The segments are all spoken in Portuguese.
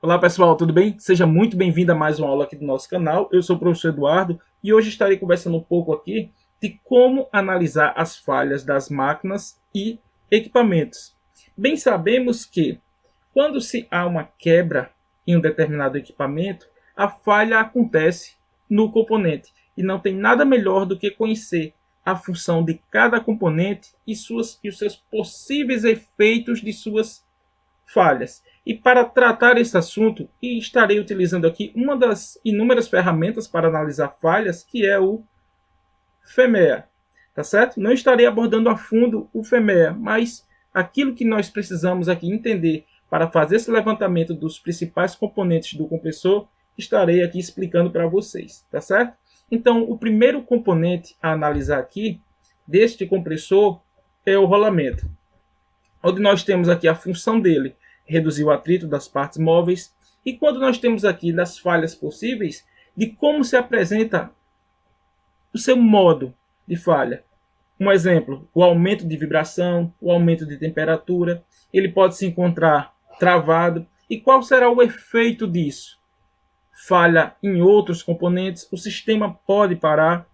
Olá pessoal, tudo bem? Seja muito bem-vindo a mais uma aula aqui do nosso canal. Eu sou o professor Eduardo e hoje estarei conversando um pouco aqui de como analisar as falhas das máquinas e equipamentos. Bem sabemos que quando se há uma quebra em um determinado equipamento, a falha acontece no componente e não tem nada melhor do que conhecer a função de cada componente e os seus possíveis efeitos de suas falhas. E para tratar esse assunto, estarei utilizando aqui uma das inúmeras ferramentas para analisar falhas, que é o FEMEA, tá certo? Não estarei abordando a fundo o FEMEA, mas aquilo que nós precisamos aqui entender para fazer esse levantamento dos principais componentes do compressor, estarei aqui explicando para vocês, tá certo? Então, o primeiro componente a analisar aqui deste compressor é o rolamento, onde nós temos aqui a função dele, reduzir o atrito das partes móveis, e quando nós temos aqui das falhas possíveis, de como se apresenta o seu modo de falha. Um exemplo, o aumento de vibração, o aumento de temperatura, ele pode se encontrar travado, e qual será o efeito disso? Falha em outros componentes, o sistema pode parar,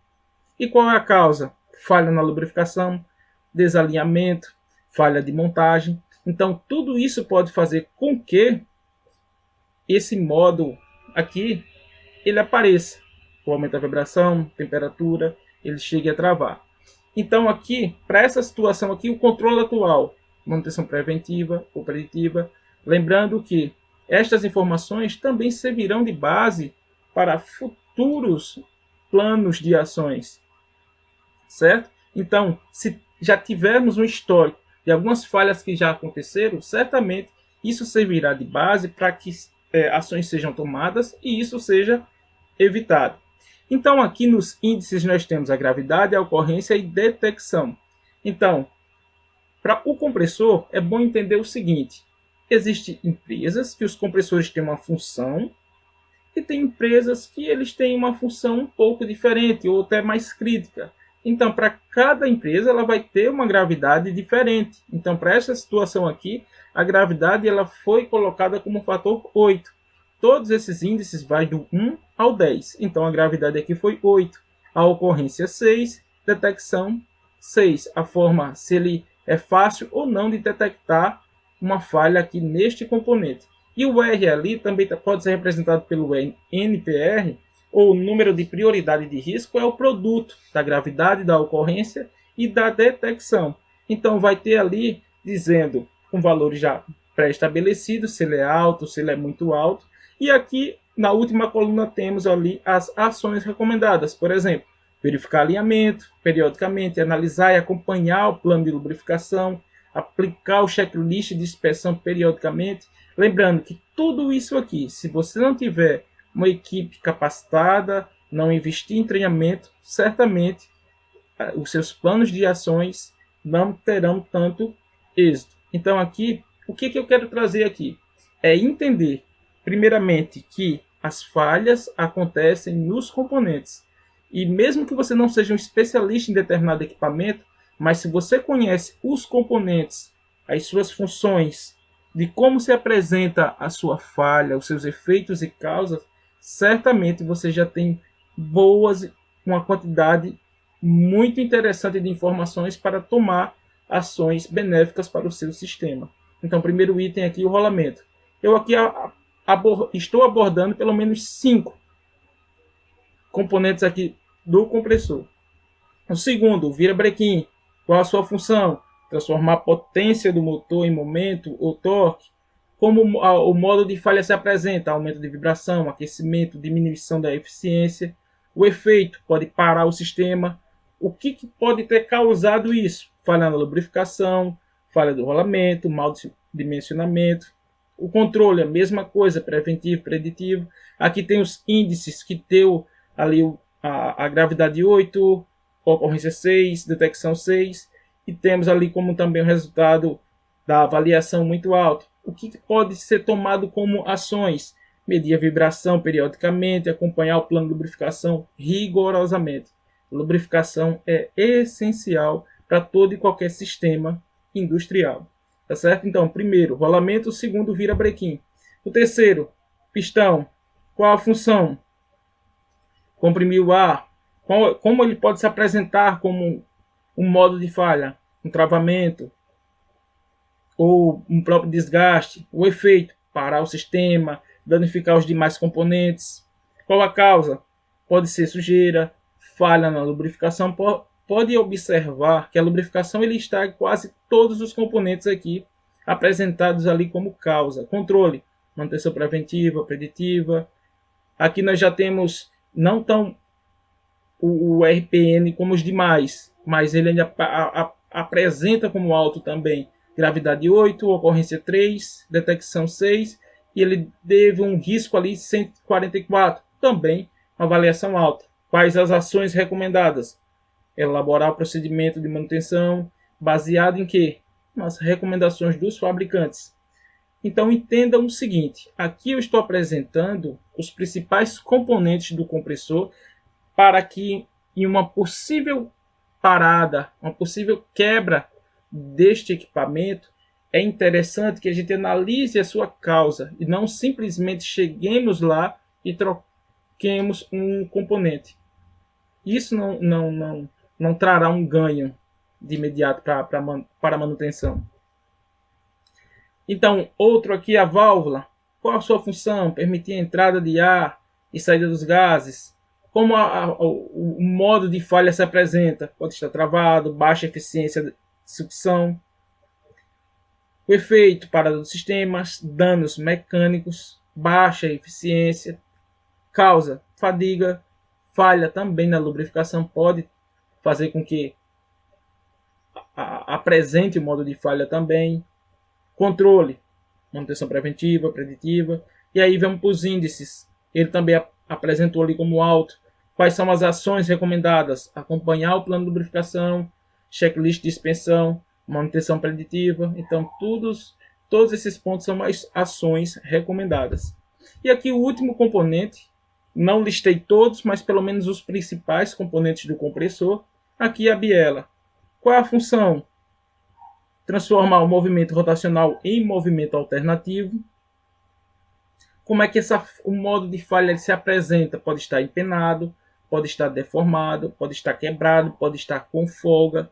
e qual é a causa? Falha na lubrificação, desalinhamento, falha de montagem. Então, tudo isso pode fazer com que esse modo aqui ele apareça. O aumento da vibração, temperatura, ele chegue a travar. Então, aqui, para essa situação aqui, o controle atual, manutenção preventiva ou preditiva, lembrando que estas informações também servirão de base para futuros planos de ações, certo? Então, se já tivermos um histórico de algumas falhas que já aconteceram, certamente isso servirá de base para que ações sejam tomadas e isso seja evitado. Então, aqui nos índices nós temos a gravidade, a ocorrência e detecção. Então, para o compressor, é bom entender o seguinte: existem empresas que os compressores têm uma função e tem empresas que eles têm uma função um pouco diferente ou até mais crítica. Então, para cada empresa, ela vai ter uma gravidade diferente. Então, para essa situação aqui, a gravidade ela foi colocada como fator 8. Todos esses índices vai do 1 ao 10. Então, a gravidade aqui foi 8. A ocorrência 6, detecção 6. A forma se ele é fácil ou não de detectar uma falha aqui neste componente. E o R ali também pode ser representado pelo NPR, ou número de prioridade de risco, é o produto da gravidade, da ocorrência e da detecção. Então, vai ter ali dizendo com valores já pré-estabelecidos, se ele é alto, se ele é muito alto. E aqui, na última coluna, temos ali as ações recomendadas. Por exemplo, verificar alinhamento periodicamente, analisar e acompanhar o plano de lubrificação, aplicar o checklist de inspeção periodicamente. Lembrando que tudo isso aqui, se você não tiver uma equipe capacitada, não investir em treinamento, certamente os seus planos de ações não terão tanto êxito. Então aqui, o que eu quero trazer aqui? É entender, primeiramente, que as falhas acontecem nos componentes. E mesmo que você não seja um especialista em determinado equipamento, mas se você conhece os componentes, as suas funções, de como se apresenta a sua falha, os seus efeitos e causas, certamente você já tem uma quantidade muito interessante de informações para tomar ações benéficas para o seu sistema. Então, primeiro item aqui, o rolamento. Eu aqui estou abordando pelo menos 5 componentes aqui do compressor. O segundo, virabrequim. Qual a sua função? Transformar a potência do motor em momento ou torque. Como o modo de falha se apresenta? Aumento de vibração, aquecimento, diminuição da eficiência. O efeito pode parar o sistema. O que pode ter causado isso? Falha na lubrificação, falha do rolamento, mau dimensionamento. O controle, a mesma coisa, preventivo, preditivo. Aqui tem os índices que deu ali a gravidade 8, ocorrência 6, detecção 6. E temos ali como também o resultado da avaliação muito alto. O que pode ser tomado como ações? Medir a vibração periodicamente, acompanhar o plano de lubrificação rigorosamente. A lubrificação é essencial para todo e qualquer sistema industrial. Tá certo? Então, primeiro, rolamento, segundo, virabrequim. O terceiro, pistão. Qual a função? Comprimir o ar. Como ele pode se apresentar como um modo de falha? Um travamento ou um próprio desgaste. O efeito, parar o sistema, danificar os demais componentes. Qual a causa? Pode ser sujeira, falha na lubrificação. Pode observar que a lubrificação ele está em quase todos os componentes aqui apresentados ali como causa. Controle, manutenção preventiva, preditiva. Aqui nós já temos não tão o RPN como os demais, mas ele ainda apresenta como alto também gravidade 8, ocorrência 3, detecção 6, e ele teve um risco ali 144, também uma avaliação alta. Quais as ações recomendadas? Elaborar o procedimento de manutenção baseado em quê? Nas recomendações dos fabricantes. Então entendam o seguinte, aqui eu estou apresentando os principais componentes do compressor para que em uma possível parada, uma possível quebra deste equipamento, é interessante que a gente analise a sua causa e não simplesmente cheguemos lá e troquemos um componente. Isso não trará um ganho de imediato para a manutenção. Então, outro aqui, a válvula. Qual a sua função? Permitir a entrada de ar e saída dos gases. Como o modo de falha se apresenta? Pode estar travado, baixa eficiência de sucção. O efeito, parada dos sistemas, danos mecânicos, baixa eficiência. Causa, fadiga, falha também na lubrificação pode fazer com que apresente o modo de falha também. Controle, manutenção preventiva, preditiva. E aí vamos para os índices. Ele também apresentou ali como alto. Quais são as ações recomendadas? Acompanhar o plano de lubrificação, checklist de expensão, manutenção preditiva. Então, todos esses pontos são as ações recomendadas. E aqui o último componente, não listei todos, mas pelo menos os principais componentes do compressor. Aqui a biela. Qual é a função? Transformar o movimento rotacional em movimento alternativo. Como é que o modo de falha se apresenta? Pode estar empenado, pode estar deformado, pode estar quebrado, pode estar com folga.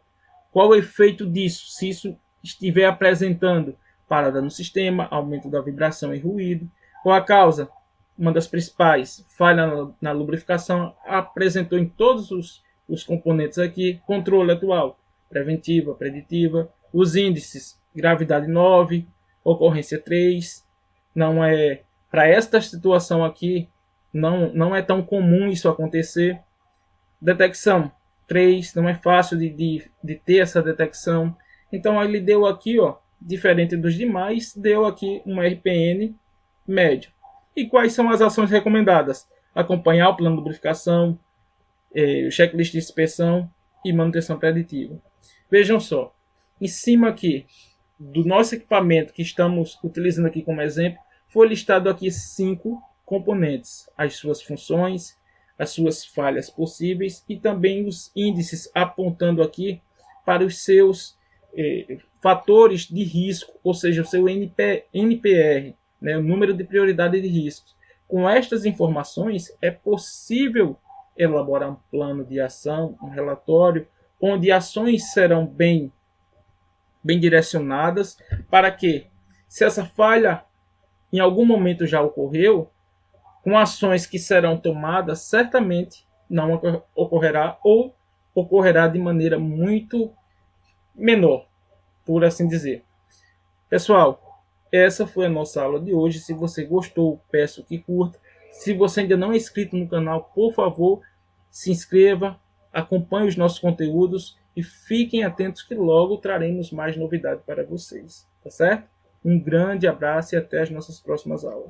Qual o efeito disso? Se isso estiver apresentando parada no sistema, aumento da vibração e ruído. Qual a causa? Uma das principais, falha na lubrificação, apresentou em todos os componentes aqui. Controle atual, preventiva, preditiva. Os índices, gravidade 9, ocorrência 3. Não é, para esta situação aqui, não é tão comum isso acontecer. Detecção 3, não é fácil de ter essa detecção. Então ele deu aqui, ó, diferente dos demais, deu aqui um RPN médio. E quais são as ações recomendadas? Acompanhar o plano de lubrificação, o checklist de inspeção e manutenção preditiva. Vejam só, em cima aqui do nosso equipamento que estamos utilizando aqui como exemplo, foi listado aqui 5 componentes, as suas funções, as suas falhas possíveis e também os índices apontando aqui para os seus fatores de risco, ou seja, o seu NPR, né, o número de prioridade de riscos. Com estas informações é possível elaborar um plano de ação, um relatório, onde ações serão bem direcionadas para que, se essa falha em algum momento já ocorreu, com ações que serão tomadas, certamente não ocorrerá ou ocorrerá de maneira muito menor, por assim dizer. Pessoal, essa foi a nossa aula de hoje. Se você gostou, peço que curta. Se você ainda não é inscrito no canal, por favor, se inscreva, acompanhe os nossos conteúdos e fiquem atentos que logo traremos mais novidades para vocês, tá certo? Um grande abraço e até as nossas próximas aulas.